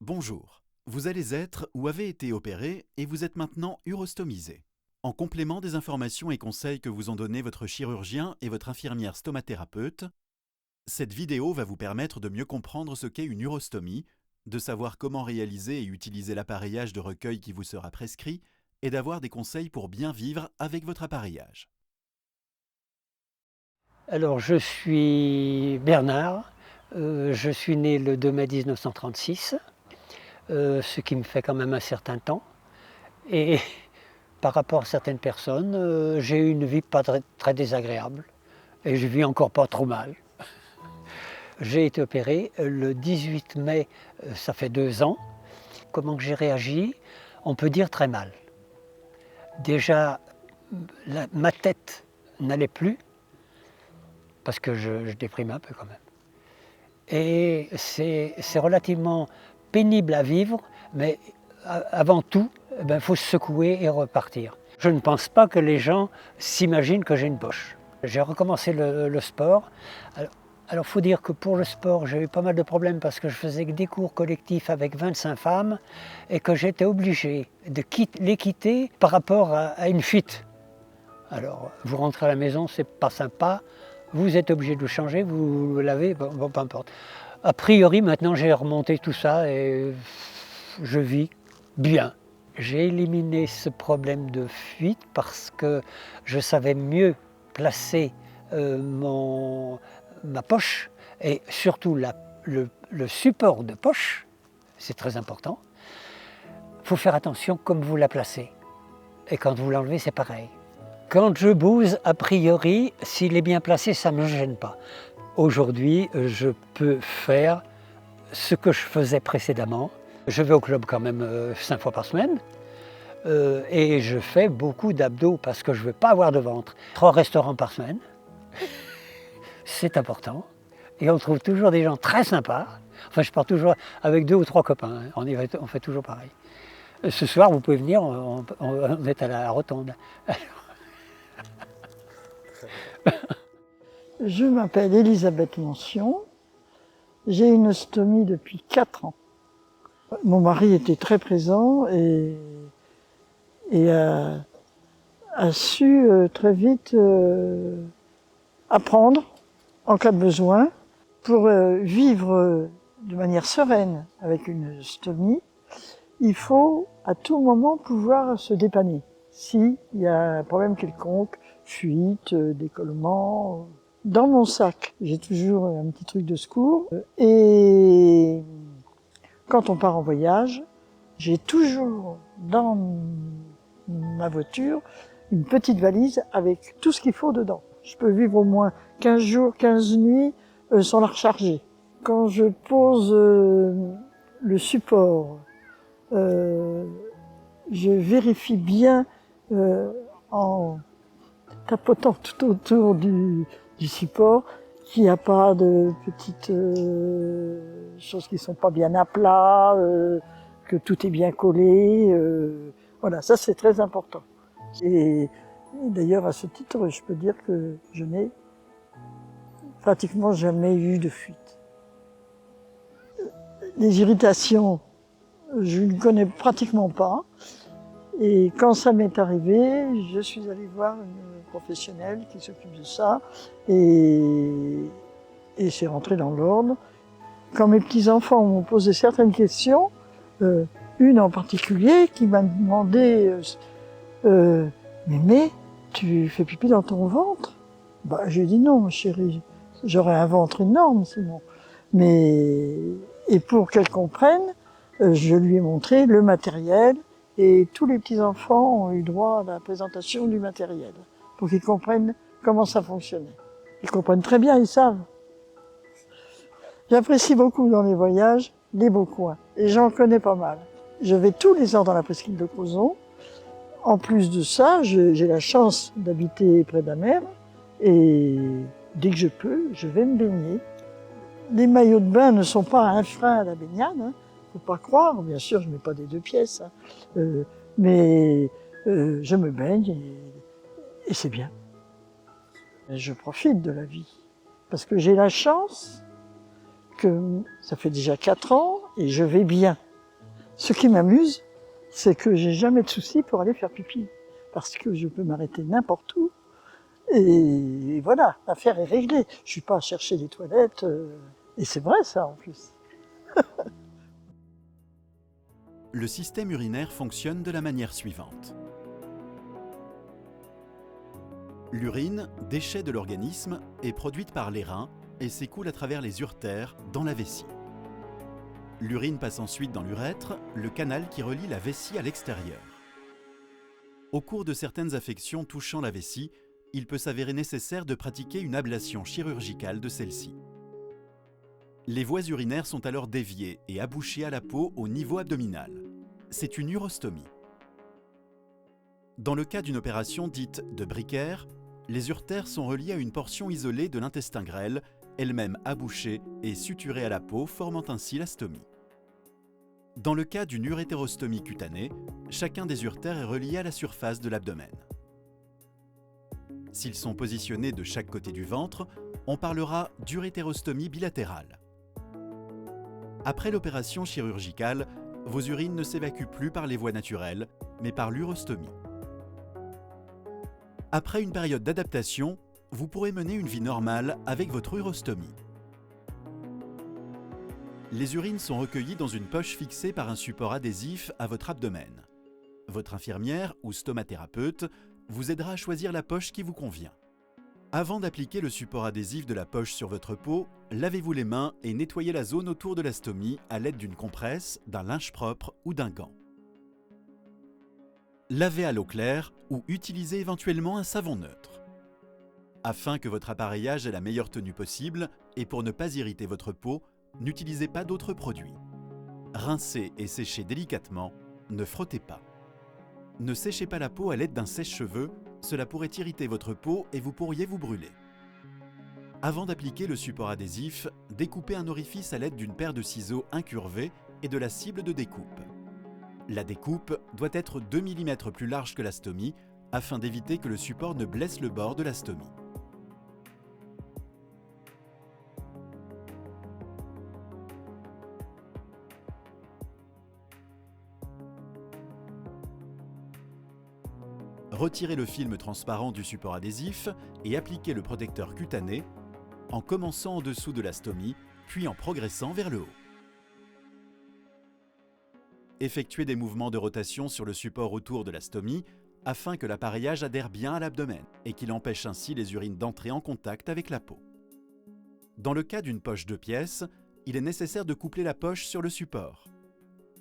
Bonjour, vous allez être ou avez été opéré et vous êtes maintenant urostomisé. En complément des informations et conseils que vous ont donnés votre chirurgien et votre infirmière stomathérapeute, cette vidéo va vous permettre de mieux comprendre ce qu'est une urostomie, de savoir comment réaliser et utiliser l'appareillage de recueil qui vous sera prescrit et d'avoir des conseils pour bien vivre avec votre appareillage. Alors, je suis Bernard, je suis né le 2 mai 1936, ce qui me fait quand même un certain temps. Et par rapport à certaines personnes, j'ai eu une vie pas très désagréable et je vis encore pas trop mal. J'ai été opéré le 18 mai, ça fait 2 ans. Comment que j'ai réagi? On peut dire très mal. Déjà, ma tête n'allait plus parce que je déprime un peu quand même. Et c'est relativement pénible à vivre, mais avant tout, faut se secouer et repartir. Je ne pense pas que les gens s'imaginent que j'ai une poche. J'ai recommencé le sport. Alors faut dire que pour le sport, j'ai eu pas mal de problèmes parce que je faisais des cours collectifs avec 25 femmes et que j'étais obligé de les quitter par rapport à une fuite. Alors, vous rentrez à la maison, c'est pas sympa, vous êtes obligé de vous changer, vous vous lavez, bon, peu importe. A priori, maintenant, j'ai remonté tout ça et je vis bien. J'ai éliminé ce problème de fuite parce que je savais mieux placer ma poche et surtout le support de poche, c'est très important. Il faut faire attention comme vous la placez. Et quand vous l'enlevez, c'est pareil. Quand je bouse, a priori, s'il est bien placé, ça ne me gêne pas. Aujourd'hui, je peux faire ce que je faisais précédemment. Je vais au club quand même 5 fois par semaine et je fais beaucoup d'abdos parce que je ne veux pas avoir de ventre. 3 restaurants par semaine, c'est important. Et on trouve toujours des gens très sympas. Enfin, je pars toujours avec 2 ou 3 copains, hein. On fait toujours pareil. Ce soir, vous pouvez venir, on est à la rotonde. Je m'appelle Elisabeth Mention, j'ai une ostomie depuis 4 ans. Mon mari était très présent et a su très vite apprendre en cas de besoin pour vivre de manière sereine avec une ostomie. Il faut à tout moment pouvoir se dépanner s'il y a un problème quelconque, fuite, décollement. Dans mon sac, j'ai toujours un petit truc de secours. Et quand on part en voyage, j'ai toujours dans ma voiture une petite valise avec tout ce qu'il faut dedans. Je peux vivre au moins 15 jours, 15 nuits sans la recharger. Quand je pose le support, je vérifie bien en tapotant tout autour du support qu'il n'y a pas de petites choses qui sont pas bien à plat, que tout est bien collé. Voilà, ça c'est très important. Et d'ailleurs, à ce titre, je peux dire que je n'ai pratiquement jamais eu de fuite. Les irritations, je ne connais pratiquement pas. Et quand ça m'est arrivé, je suis allée voir une professionnelle qui s'occupe de ça et c'est rentré dans l'ordre. Quand mes petits-enfants m'ont posé certaines questions, une en particulier qui m'a demandé Mémé, tu fais pipi dans ton ventre? Bah, j'ai dit non, chérie, j'aurais un ventre énorme sinon. Mais, et pour qu'elle comprenne, je lui ai montré le matériel et tous les petits-enfants ont eu droit à la présentation du matériel pour qu'ils comprennent comment ça fonctionnait. Ils comprennent très bien, ils savent. J'apprécie beaucoup dans les voyages les beaux coins et j'en connais pas mal. Je vais tous les ans dans la presqu'île de Crozon. En plus de ça, j'ai la chance d'habiter près de la mer et dès que je peux, je vais me baigner. Les maillots de bain ne sont pas un frein à la baignade, hein. Faut pas croire. Bien sûr, je mets pas des 2 pièces, hein. Mais je me baigne et c'est bien. Je profite de la vie parce que j'ai la chance que ça fait déjà 4 ans et je vais bien. Ce qui m'amuse, c'est que j'ai jamais de soucis pour aller faire pipi. Parce que je peux m'arrêter n'importe où. Et voilà, l'affaire est réglée. Je suis pas à chercher des toilettes. Et c'est vrai ça en plus. Le système urinaire fonctionne de la manière suivante. L'urine, déchet de l'organisme, est produite par les reins et s'écoule à travers les uretères dans la vessie. L'urine passe ensuite dans l'urètre, le canal qui relie la vessie à l'extérieur. Au cours de certaines affections touchant la vessie, il peut s'avérer nécessaire de pratiquer une ablation chirurgicale de celle-ci. Les voies urinaires sont alors déviées et abouchées à la peau au niveau abdominal. C'est une urostomie. Dans le cas d'une opération dite de Bricker, les uretères sont reliés à une portion isolée de l'intestin grêle, elle-même abouchée et suturée à la peau, formant ainsi la stomie. Dans le cas d'une urétérostomie cutanée, chacun des uretères est relié à la surface de l'abdomen. S'ils sont positionnés de chaque côté du ventre, on parlera d'urétérostomie bilatérale. Après l'opération chirurgicale, vos urines ne s'évacuent plus par les voies naturelles, mais par l'urostomie. Après une période d'adaptation, vous pourrez mener une vie normale avec votre urostomie. Les urines sont recueillies dans une poche fixée par un support adhésif à votre abdomen. Votre infirmière ou stomathérapeute vous aidera à choisir la poche qui vous convient. Avant d'appliquer le support adhésif de la poche sur votre peau, lavez-vous les mains et nettoyez la zone autour de la stomie à l'aide d'une compresse, d'un linge propre ou d'un gant. Lavez à l'eau claire ou utilisez éventuellement un savon neutre. Afin que votre appareillage ait la meilleure tenue possible et pour ne pas irriter votre peau, n'utilisez pas d'autres produits. Rincez et séchez délicatement, ne frottez pas. Ne séchez pas la peau à l'aide d'un sèche-cheveux, cela pourrait irriter votre peau et vous pourriez vous brûler. Avant d'appliquer le support adhésif, découpez un orifice à l'aide d'une paire de ciseaux incurvés et de la cible de découpe. La découpe doit être 2 mm plus large que la stomie afin d'éviter que le support ne blesse le bord de la stomie. Retirez le film transparent du support adhésif et appliquez le protecteur cutané en commençant en dessous de la stomie, puis en progressant vers le haut. Effectuez des mouvements de rotation sur le support autour de la stomie afin que l'appareillage adhère bien à l'abdomen et qu'il empêche ainsi les urines d'entrer en contact avec la peau. Dans le cas d'une poche 2 pièces, il est nécessaire de coupler la poche sur le support.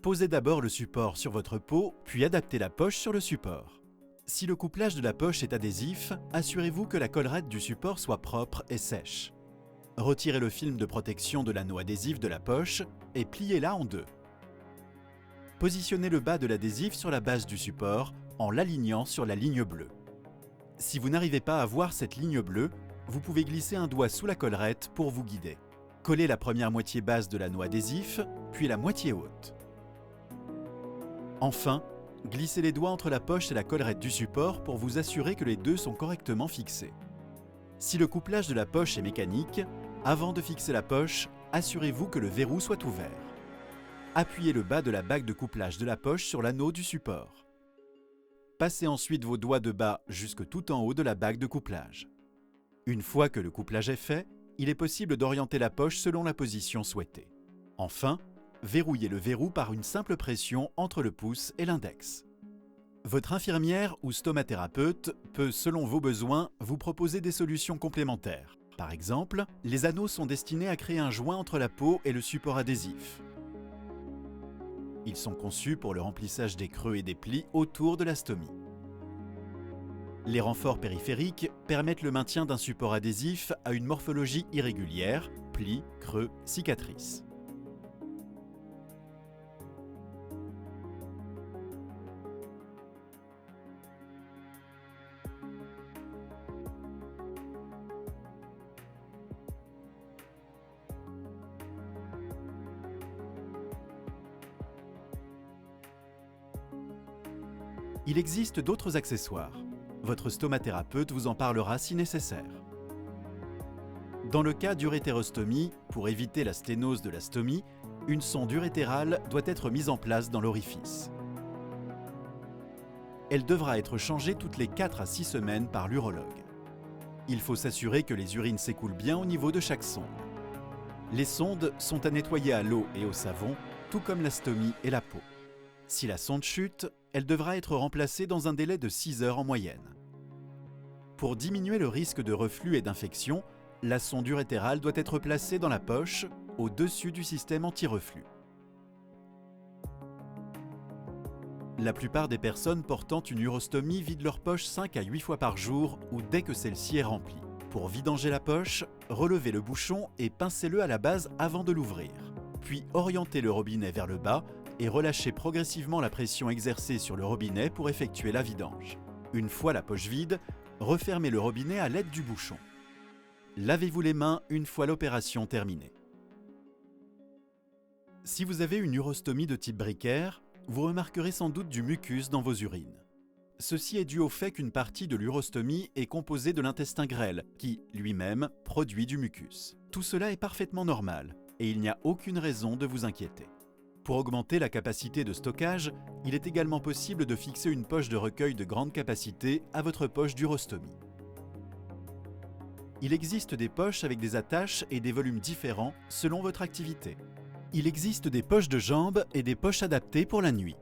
Posez d'abord le support sur votre peau, puis adaptez la poche sur le support. Si le couplage de la poche est adhésif, assurez-vous que la collerette du support soit propre et sèche. Retirez le film de protection de l'anneau adhésif de la poche et pliez-la en deux. Positionnez le bas de l'adhésif sur la base du support en l'alignant sur la ligne bleue. Si vous n'arrivez pas à voir cette ligne bleue, vous pouvez glisser un doigt sous la collerette pour vous guider. Collez la première moitié basse de l'anneau adhésif, puis la moitié haute. Enfin, glissez les doigts entre la poche et la collerette du support pour vous assurer que les deux sont correctement fixés. Si le couplage de la poche est mécanique, avant de fixer la poche, assurez-vous que le verrou soit ouvert. Appuyez le bas de la bague de couplage de la poche sur l'anneau du support. Passez ensuite vos doigts de bas jusque tout en haut de la bague de couplage. Une fois que le couplage est fait, il est possible d'orienter la poche selon la position souhaitée. Enfin, verrouillez le verrou par une simple pression entre le pouce et l'index. Votre infirmière ou stomathérapeute peut, selon vos besoins, vous proposer des solutions complémentaires. Par exemple, les anneaux sont destinés à créer un joint entre la peau et le support adhésif. Ils sont conçus pour le remplissage des creux et des plis autour de la stomie. Les renforts périphériques permettent le maintien d'un support adhésif à une morphologie irrégulière, plis, creux, cicatrices. Il existe d'autres accessoires. Votre stomathérapeute vous en parlera si nécessaire. Dans le cas d'urétérostomie, pour éviter la sténose de la stomie, une sonde urétérale doit être mise en place dans l'orifice. Elle devra être changée toutes les 4 à 6 semaines par l'urologue. Il faut s'assurer que les urines s'écoulent bien au niveau de chaque sonde. Les sondes sont à nettoyer à l'eau et au savon, tout comme la stomie et la peau. Si la sonde chute, elle devra être remplacée dans un délai de 6 heures en moyenne. Pour diminuer le risque de reflux et d'infection, la sonde urétérale doit être placée dans la poche, au-dessus du système anti-reflux. La plupart des personnes portant une urostomie vident leur poche 5 à 8 fois par jour ou dès que celle-ci est remplie. Pour vidanger la poche, relevez le bouchon et pincez-le à la base avant de l'ouvrir. Puis orientez le robinet vers le bas et relâchez progressivement la pression exercée sur le robinet pour effectuer la vidange. Une fois la poche vide, refermez le robinet à l'aide du bouchon. Lavez-vous les mains une fois l'opération terminée. Si vous avez une urostomie de type Bricker, vous remarquerez sans doute du mucus dans vos urines. Ceci est dû au fait qu'une partie de l'urostomie est composée de l'intestin grêle, qui, lui-même, produit du mucus. Tout cela est parfaitement normal, et il n'y a aucune raison de vous inquiéter. Pour augmenter la capacité de stockage, il est également possible de fixer une poche de recueil de grande capacité à votre poche d'urostomie. Il existe des poches avec des attaches et des volumes différents selon votre activité. Il existe des poches de jambes et des poches adaptées pour la nuit.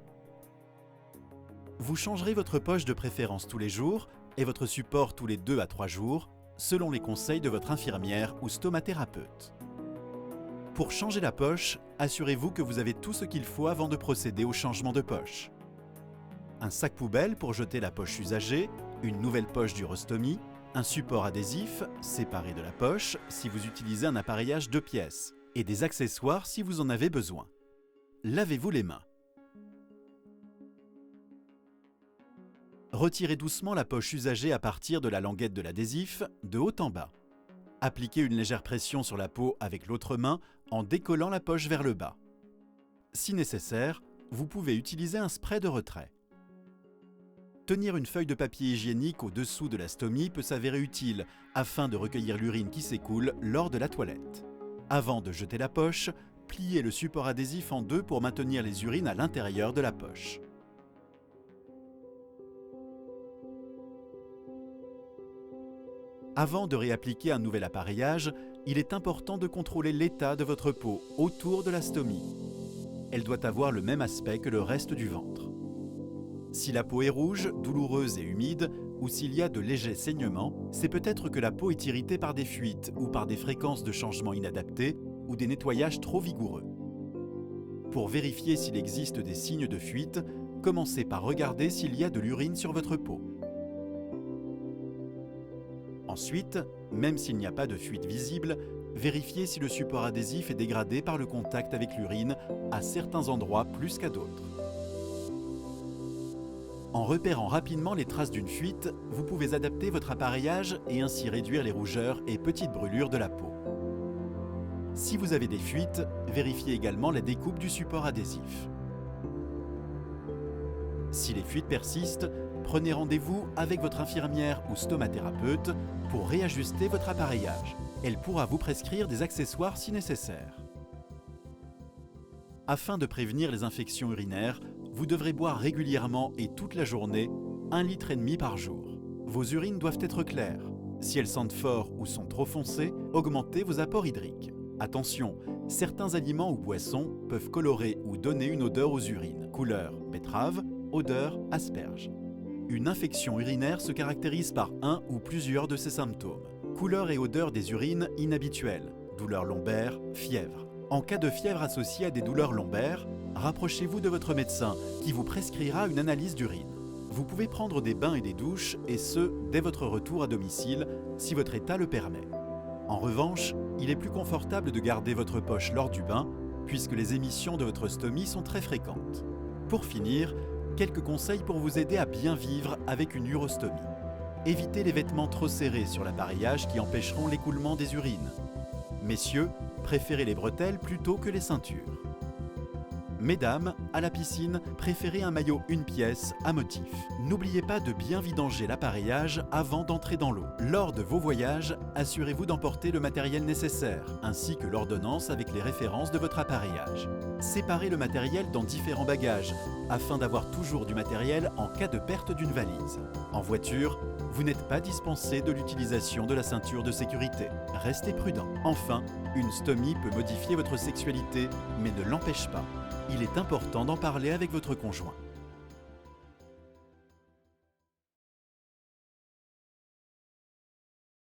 Vous changerez votre poche de préférence tous les jours et votre support tous les 2 à 3 jours, selon les conseils de votre infirmière ou stomathérapeute. Pour changer la poche, assurez-vous que vous avez tout ce qu'il faut avant de procéder au changement de poche. Un sac poubelle pour jeter la poche usagée, une nouvelle poche d'urostomie, un support adhésif séparé de la poche si vous utilisez un appareillage 2 pièces et des accessoires si vous en avez besoin. Lavez-vous les mains. Retirez doucement la poche usagée à partir de la languette de l'adhésif, de haut en bas. Appliquez une légère pression sur la peau avec l'autre main en décollant la poche vers le bas. Si nécessaire, vous pouvez utiliser un spray de retrait. Tenir une feuille de papier hygiénique au-dessous de la stomie peut s'avérer utile afin de recueillir l'urine qui s'écoule lors de la toilette. Avant de jeter la poche, pliez le support adhésif en 2 pour maintenir les urines à l'intérieur de la poche. Avant de réappliquer un nouvel appareillage, il est important de contrôler l'état de votre peau autour de la stomie. Elle doit avoir le même aspect que le reste du ventre. Si la peau est rouge, douloureuse et humide, ou s'il y a de légers saignements, c'est peut-être que la peau est irritée par des fuites ou par des fréquences de changement inadaptées ou des nettoyages trop vigoureux. Pour vérifier s'il existe des signes de fuite, commencez par regarder s'il y a de l'urine sur votre peau. Ensuite, même s'il n'y a pas de fuite visible, vérifiez si le support adhésif est dégradé par le contact avec l'urine à certains endroits plus qu'à d'autres. En repérant rapidement les traces d'une fuite, vous pouvez adapter votre appareillage et ainsi réduire les rougeurs et petites brûlures de la peau. Si vous avez des fuites, vérifiez également la découpe du support adhésif. Si les fuites persistent, prenez rendez-vous avec votre infirmière ou stomathérapeute pour réajuster votre appareillage. Elle pourra vous prescrire des accessoires si nécessaire. Afin de prévenir les infections urinaires, vous devrez boire régulièrement et toute la journée 1,5 litre par jour. Vos urines doivent être claires. Si elles sentent fort ou sont trop foncées, augmentez vos apports hydriques. Attention, certains aliments ou boissons peuvent colorer ou donner une odeur aux urines. Couleur betterave, odeur asperge. Une infection urinaire se caractérise par un ou plusieurs de ces symptômes. Couleur et odeur des urines inhabituelles, douleurs lombaires, fièvre. En cas de fièvre associée à des douleurs lombaires, rapprochez-vous de votre médecin qui vous prescrira une analyse d'urine. Vous pouvez prendre des bains et des douches, et ce, dès votre retour à domicile, si votre état le permet. En revanche, il est plus confortable de garder votre poche lors du bain, puisque les émissions de votre stomie sont très fréquentes. Pour finir, quelques conseils pour vous aider à bien vivre avec une urostomie. Évitez les vêtements trop serrés sur l'appareillage qui empêcheront l'écoulement des urines. Messieurs, préférez les bretelles plutôt que les ceintures. Mesdames, à la piscine, préférez un maillot une pièce à motif. N'oubliez pas de bien vidanger l'appareillage avant d'entrer dans l'eau. Lors de vos voyages, assurez-vous d'emporter le matériel nécessaire, ainsi que l'ordonnance avec les références de votre appareillage. Séparez le matériel dans différents bagages, afin d'avoir toujours du matériel en cas de perte d'une valise. En voiture, vous n'êtes pas dispensé de l'utilisation de la ceinture de sécurité. Restez prudent. Enfin, une stomie peut modifier votre sexualité, mais ne l'empêche pas. Il est important d'en parler avec votre conjoint.